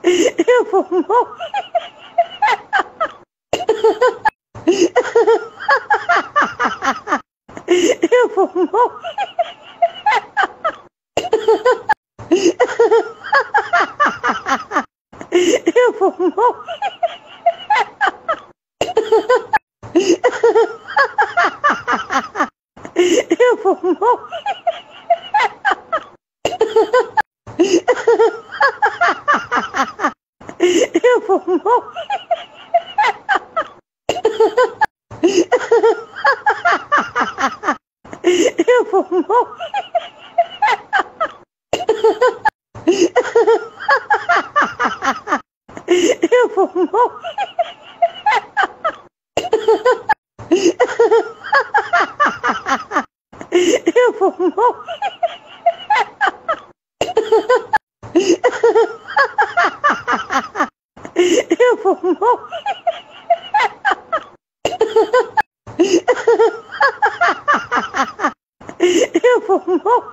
Yêu phụng mốc. Yêu phụng mốc. Yêu phụng mốc. Yêu phụng mốc. Yêu phụng mốc. Yêu phụng mốc. Yêu phụng mốc. Yêu phụng mốc. Yêu phụng mốc. Yêu phụng mốc.